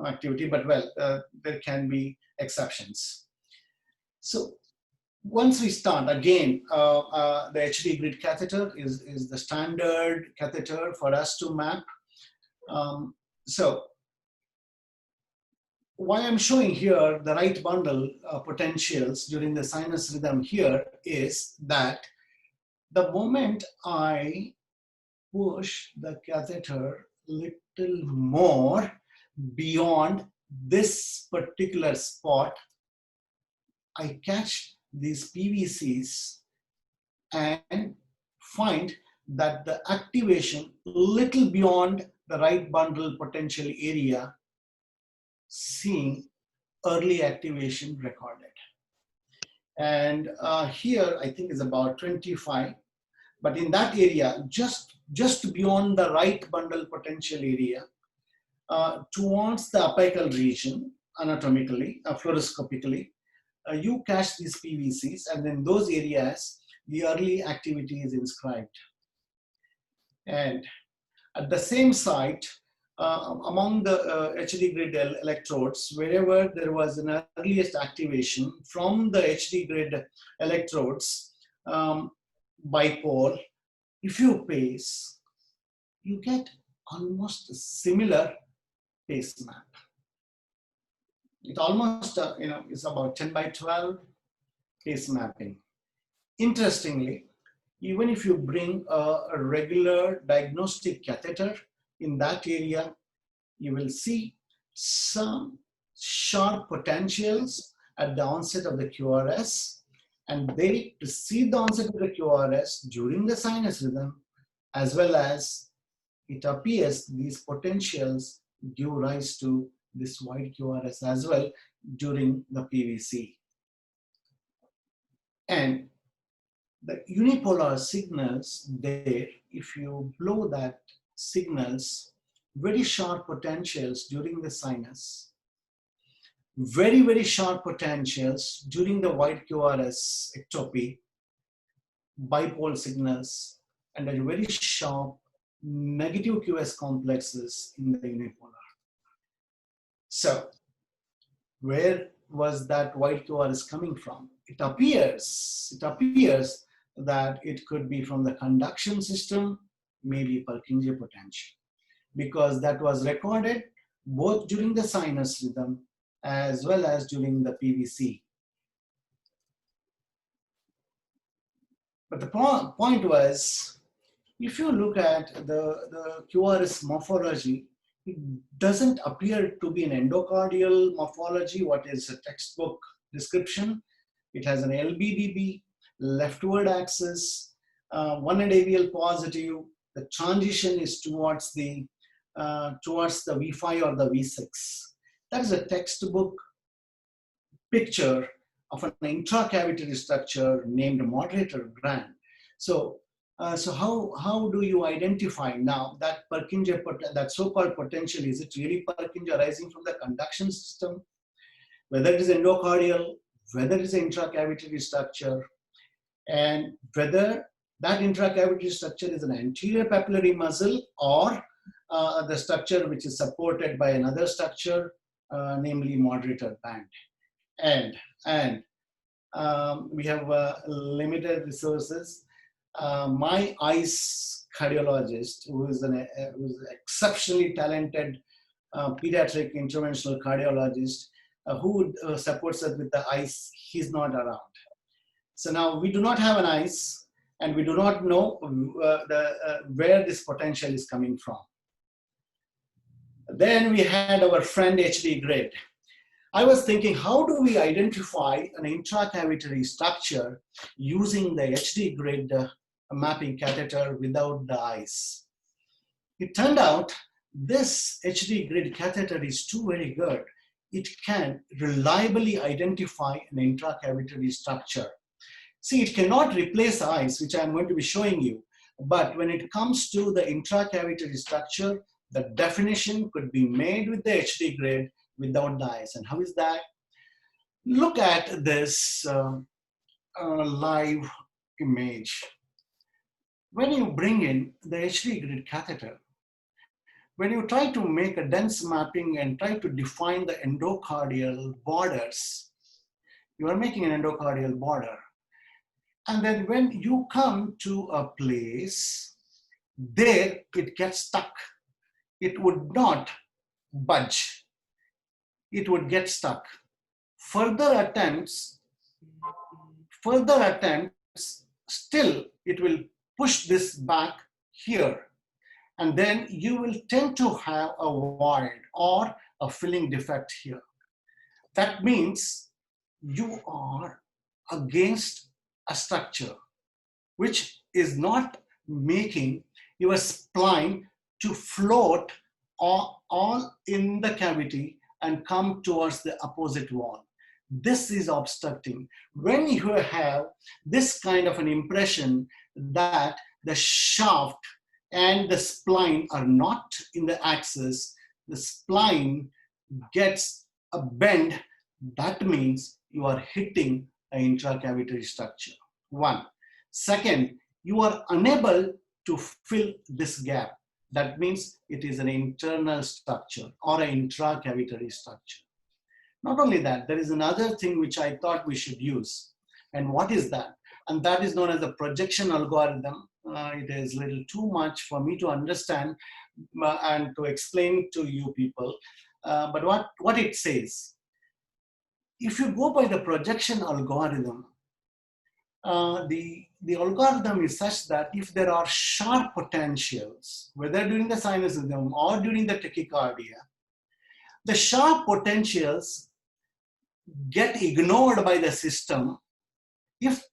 activity, but well, there can be exceptions. So once we start, again, the HD grid catheter is the standard catheter for us to map. So why I'm showing here the right bundle potentials during the sinus rhythm here is that the moment I push the catheter little more beyond this particular spot, I catch these PVCs and find that the activation little beyond the right bundle potential area, seeing early activation recorded. And here I think is about 25, but in that area, just beyond the right bundle potential area, towards the apical region, anatomically, fluoroscopically, you catch these PVCs, and in those areas, the early activity is inscribed. And at the same site, among the HD grid electrodes, wherever there was an earliest activation from the HD grid electrodes, bipole, if you pace, you get almost a similar pace map. It almost, is about 10 by 12 pace mapping. Interestingly, even if you bring a regular diagnostic catheter in that area, you will see some sharp potentials at the onset of the QRS, and they precede the onset of the QRS during the sinus rhythm, as well as it appears these potentials give rise to this wide QRS as well during the PVC. And the unipolar signals there, if you blow that signals, very sharp potentials during the sinus, very, very sharp potentials during the wide QRS ectopy, bipole signals, and a very sharp negative QS complexes in the unipolar. So where was that wide QRS coming from? It appears that it could be from the conduction system, maybe Purkinje potential, because that was recorded both during the sinus rhythm as well as during the PVC. But the point was, if you look at the QRS morphology, it doesn't appear to be an endocardial morphology, what is a textbook description. It has an LBDB, leftward axis, one and AVL positive. The transition is towards the V5 or the V6. That is a textbook picture of an intracavitary structure named moderator gland. So how do you identify now that Purkinje, that so-called potential? Is it really Purkinje arising from the conduction system? Whether it is endocardial, whether it is an intracavitary structure, and whether that intracavitary structure is an anterior papillary muscle or the structure which is supported by another structure, namely moderator band. And we have limited resources. My eyes cardiologist, who is an exceptionally talented pediatric interventional cardiologist, who supports us with the eyes, he's not around. So now we do not have an eyes, and we do not know where this potential is coming from. Then we had our friend HD grid. I was thinking, how do we identify an intracavitary structure using the HD grid mapping catheter without the eyes? It turned out this HD grid catheter is too very good. It can reliably identify an intracavitary structure. See, it cannot replace eyes, which I'm going to be showing you. But when it comes to the intracavitary structure, the definition could be made with the HD grid without the eyes. And how is that? Look at this live image. When you bring in the HD grid catheter, when you try to make a dense mapping and try to define the endocardial borders, you are making an endocardial border. And then when you come to a place, there it gets stuck. It would not budge. It would get stuck. Further attempts, still it will push this back here. And then you will tend to have a void or a filling defect here. That means you are against a structure which is not making your spline to float all in the cavity and come towards the opposite wall. This is obstructing. When you have this kind of an impression that the shaft and the spline are not in the axis, the spline gets a bend, that means you are hitting an intracavitary structure. One. Second, you are unable to fill this gap. That means it is an internal structure or an intracavitary structure. Not only that, there is another thing which I thought we should use. And what is that? And that is known as the projection algorithm. It is a little too much for me to understand and to explain to you people. But what it says, if you go by the projection algorithm, the algorithm is such that if there are sharp potentials, whether during the sinus rhythm or during the tachycardia, the sharp potentials get ignored by the system if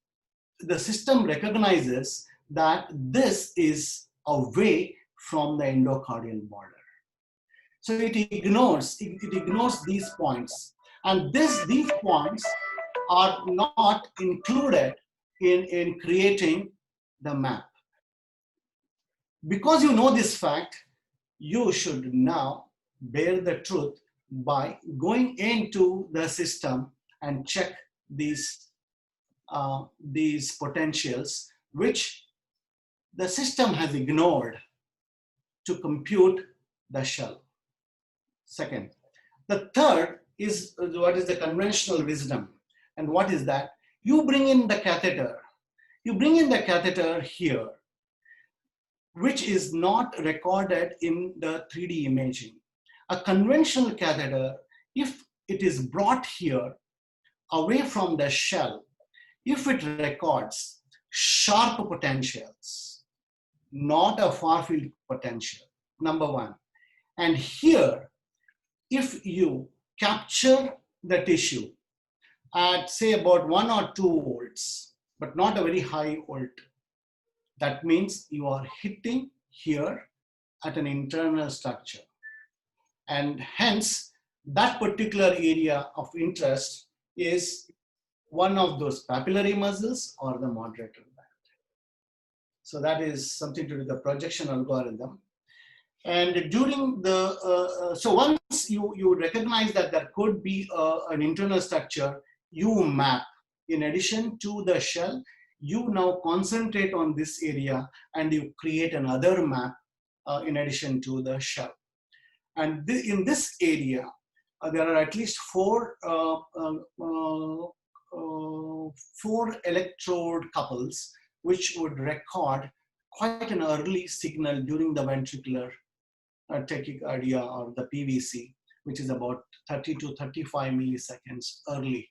the system recognizes that this is away from the endocardial border. So it ignores these points. And these points are not included in creating the map. Because you know this fact, you should now bear the truth by going into the system and check these potentials which the system has ignored to compute the shell. Second. The third is what is the conventional wisdom. And what is that? You bring in the catheter. You bring in the catheter here, which is not recorded in the 3D imaging. A conventional catheter, if it is brought here away from the shell, if it records sharp potentials, not a far field potential, number one. And here, if you capture the tissue at say about 1 or 2 volts, but not a very high volt, that means you are hitting here at an internal structure. And hence, that particular area of interest is one of those papillary muscles or the moderator band. So that is something to do with the projection algorithm. And during the, so once you recognize that there could be an internal structure, you map. In addition to the shell, you now concentrate on this area and you create another map in addition to the shell. And in this area, there are at least four electrode couples which would record quite an early signal during the ventricular tachycardia or the PVC, which is about 30 to 35 milliseconds early.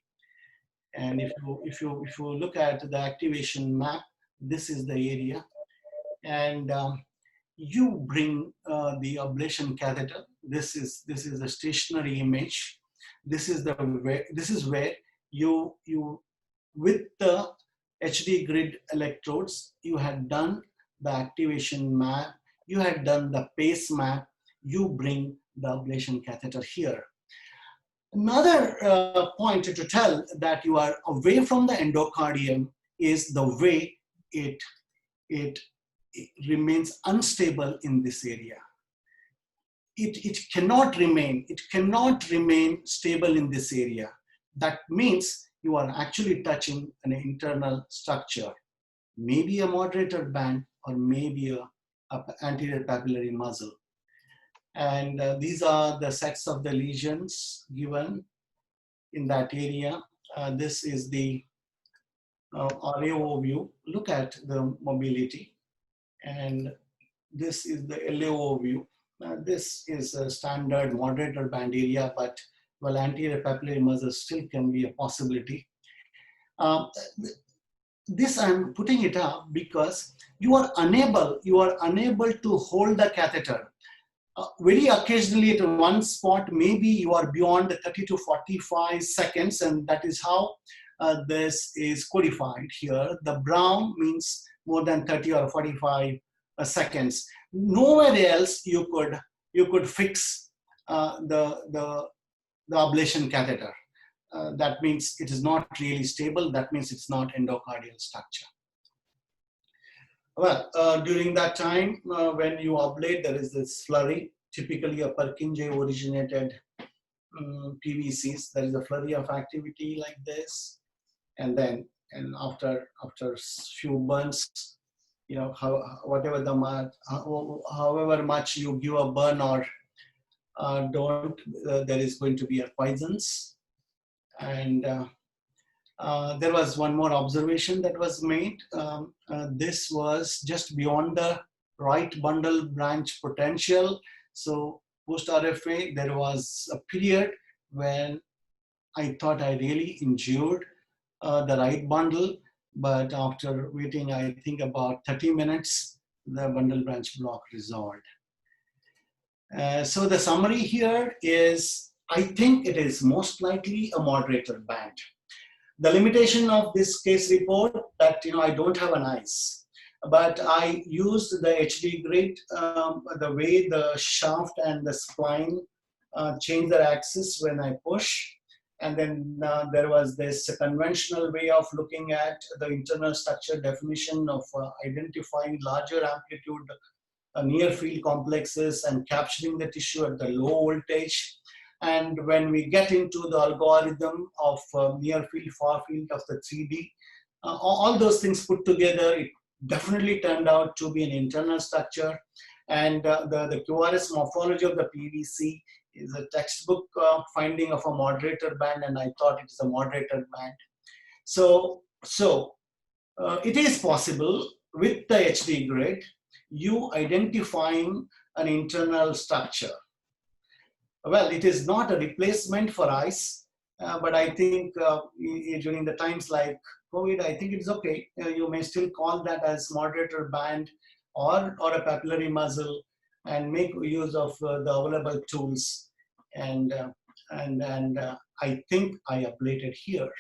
And if you look at the activation map, this is the area, and you bring the ablation catheter. This is a stationary image. This is where you with the HD grid electrodes, you had done the activation map, you had done the pace map, you bring the ablation catheter here. Another point to tell that you are away from the endocardium is the way it remains unstable in this area. It cannot remain stable in this area. That means you are actually touching an internal structure, maybe a moderator band or maybe a anterior papillary muscle. And these are the sets of the lesions given in that area. This is the RAO view, look at the mobility. And this is the LAO view. This is a standard moderator band area, but well, anterior papillary muscle still can be a possibility. This I'm putting it up because you are unable to hold the catheter. Very occasionally at one spot, maybe you are beyond 30 to 45 seconds, and that is how this is codified here. The brown means more than 30 or 45 seconds. Nowhere else you could fix the ablation catheter. That means it is not really stable. That means it's not endocardial structure. Well, during that time, when you ablate, there is this flurry, typically a Purkinje originated PVCs. There is a flurry of activity like this. And then, after few burns, you know, however much you give a burn or don't, there is going to be a poisons. And there was one more observation that was made. This was just beyond the right bundle branch potential. So post RFA, there was a period when I thought I really injured the right bundle, but after waiting, I think about 30 minutes, the bundle branch block resolved. So the summary here is, I think it is most likely a moderator band. The limitation of this case report that, you know, I don't have an ICE, but I used the HD grid, the way the shaft and the spline change their axis when I push. And then there was this conventional way of looking at the internal structure definition of identifying larger amplitude near field complexes and capturing the tissue at the low voltage. And when we get into the algorithm of near field, far field of the 3D, all those things put together, it definitely turned out to be an internal structure. And the QRS morphology of the PVC is a textbook finding of a moderator band, and I thought it is a moderator band. So it is possible with the HD grid, you identifying an internal structure. Well, it is not a replacement for ICE, but I think during the times like COVID, I think it's okay. You may still call that as moderator band or a papillary muzzle and make use of the available tools. And I think I ablated here.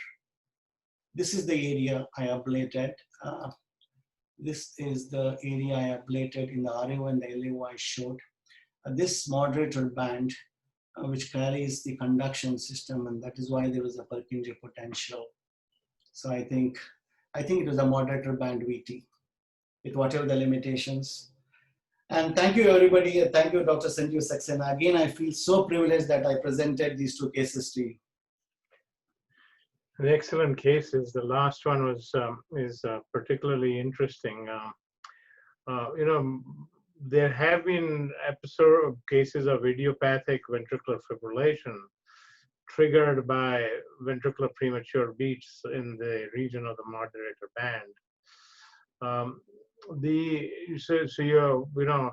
This is the area I ablated. This is the area I ablated in the RAO and the LAO I showed. This moderator band, which carries the conduction system, and that is why there was a Purkinje potential. So I think it was a moderator band VT with whatever the limitations. And thank you everybody. Thank you, Dr. Sanjeev Saxena. Again, I feel so privileged that I presented these two cases to you. The excellent cases. The last one was is particularly interesting. You know, there have been cases of idiopathic ventricular fibrillation triggered by ventricular premature beats in the region of the moderator band. You know,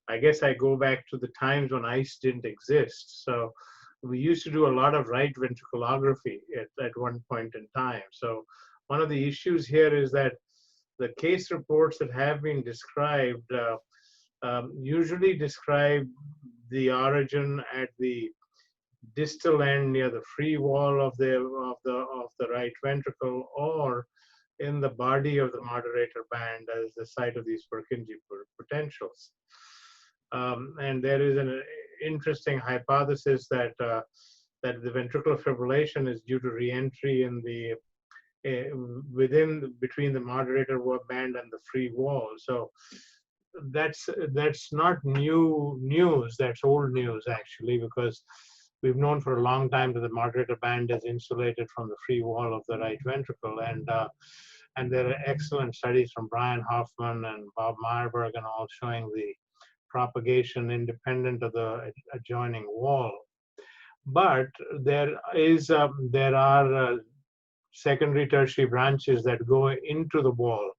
I guess I go back to the times when ICE didn't exist. So we used to do a lot of right ventriculography at one point in time. So one of the issues here is that the case reports that have been described usually describe the origin at the distal end near the free wall of the right ventricle, or in the body of the moderator band as the site of these Purkinje potentials. And there is an interesting hypothesis that that the ventricular fibrillation is due to reentry in the between the moderator band and the free wall. So that's not new news. That's old news actually, because we've known for a long time that the moderator band is insulated from the free wall of the right ventricle, and there are excellent studies from Brian Hoffman and Bob Meyerberg and all showing the propagation independent of the adjoining wall. But there are secondary, tertiary branches that go into the wall.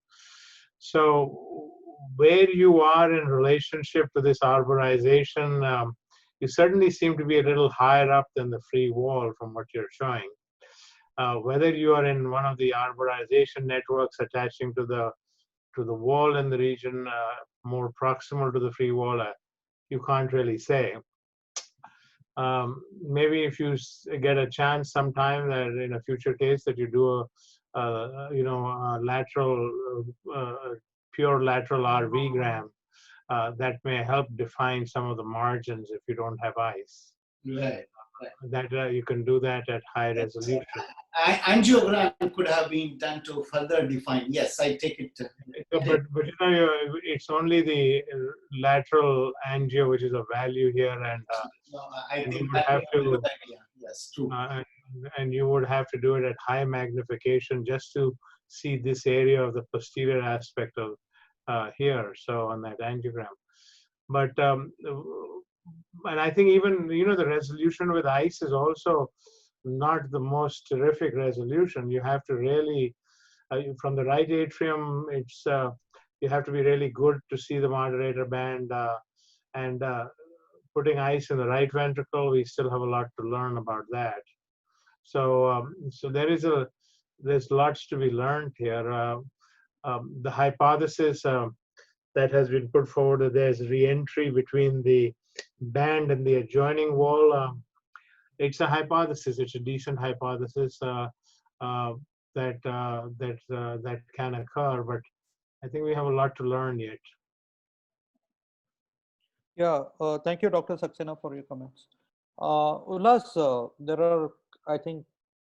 So where you are in relationship to this arborization, you certainly seem to be a little higher up than the free wall from what you're showing. Whether you are in one of the arborization networks attaching to the wall in the region more proximal to the free wall, you can't really say. Maybe if you get a chance sometime that in a future case that you do a lateral, pure lateral RV-gram, that may help define some of the margins if you don't have ice. Right. That you can do that at high resolution. Angiogram could have been done to further define. Yes, I take it. But it's only the lateral angio which is a value here, and I and think you would that have would be a to good idea. Yes, true. and you would have to do it at high magnification just to see this area of the posterior aspect of here. So on that angiogram, but and I think even the resolution with ice is also not the most terrific resolution. You have to really from the right atrium, it's you have to be really good to see the moderator band, and putting ice in the right ventricle, we still have a lot to learn about that. So so there's lots to be learned here. The hypothesis that has been put forward that there's re-entry between the band and the adjoining wall. It's a hypothesis. It's a decent hypothesis that can occur, but I think we have a lot to learn yet. Yeah, thank you, Dr. Saxena, for your comments. Ulhas, there are, I think,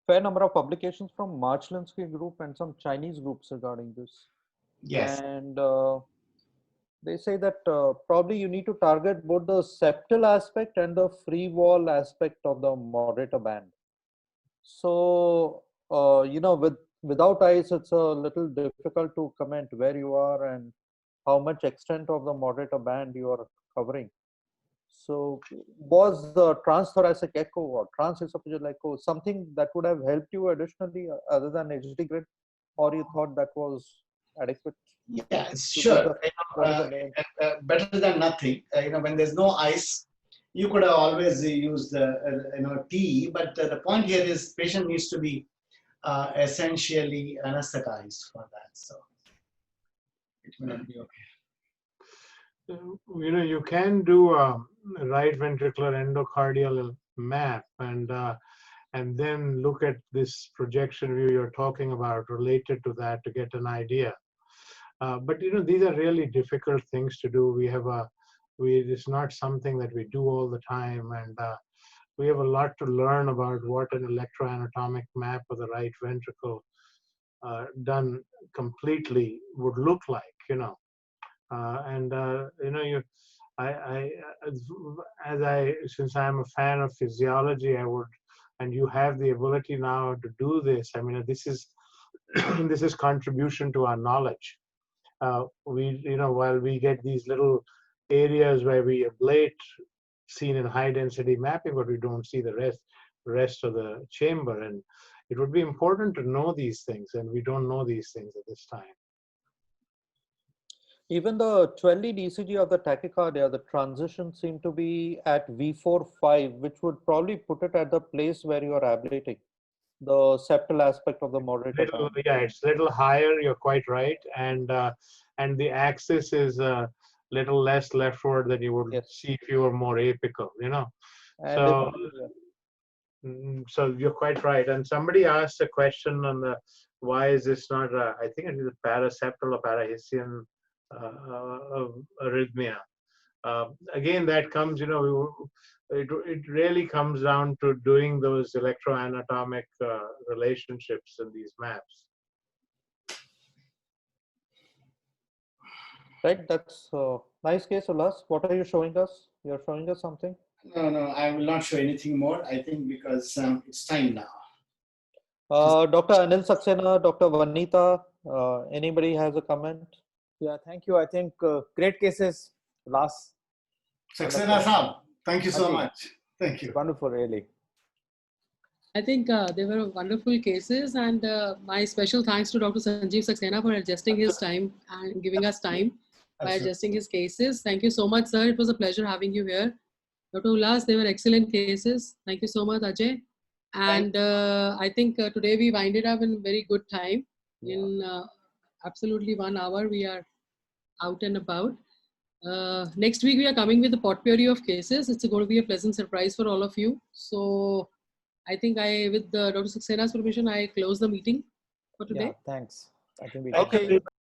fair number of publications from Marchlinsky group and some Chinese groups regarding this. Yes. And they say that probably you need to target both the septal aspect and the free wall aspect of the moderator band. So, without ice, it's a little difficult to comment where you are and how much extent of the moderator band you are covering. So, was the transthoracic echo or transesophageal echo something that would have helped you additionally other than HD grid, or you thought that was adequate? Yeah, sure. Better than nothing. When there's no ice, you could have always used the tea. But the point here is, patient needs to be essentially anesthetized for that. So it may not be okay. You can do a right ventricular endocardial map and then look at this projection view you're talking about related to that to get an idea. But these are really difficult things to do. It's not something that we do all the time, and we have a lot to learn about what an electroanatomic map of the right ventricle done completely would look like. Since I'm a fan of physiology, and you have the ability now to do this. I mean, this is this is contribution to our knowledge. While we get these little areas where we ablate seen in high density mapping, but we don't see the rest of the chamber. And it would be important to know these things, and we don't know these things at this time. Even the 12-lead ECG of the tachycardia, the transition seemed to be at V4-5, which would probably put it at the place where you are ablating, the septal aspect of the moderator. Yeah, it's a little higher, you're quite right. And the axis is a little less leftward than you would see if you were more apical, And so you're quite right. And somebody asked a question on why is this not, I think it is a paraseptal or parahiscian arrhythmia. Again, that comes, it really comes down to doing those electroanatomic relationships in these maps. Right, that's a nice case, Ulhas. What are you showing us? You're showing us something? No, I will not show anything more, I think, because it's time now. Dr. Anil Saxena, Dr. Vanita, anybody has a comment? Yeah, thank you. I think great cases. Last Saxena Saab, thank you so much. Thank you. Wonderful, really. I think they were wonderful cases, and my special thanks to Dr. Sanjeev Saxena for adjusting his time and giving us time by Absolutely. adjusting his cases. Thank you so much, sir. It was a pleasure having you here. Dr. Ulhas, they were excellent cases. Thank you so much, Ajay. And I think today we winded up in very good time. In absolutely 1 hour, we are out and about. Next week, we are coming with a potpourri of cases. It's going to be a pleasant surprise for all of you. So I think with Dr. Saxena's permission, I close the meeting for today. Yeah, thanks. I think we Thank can. you very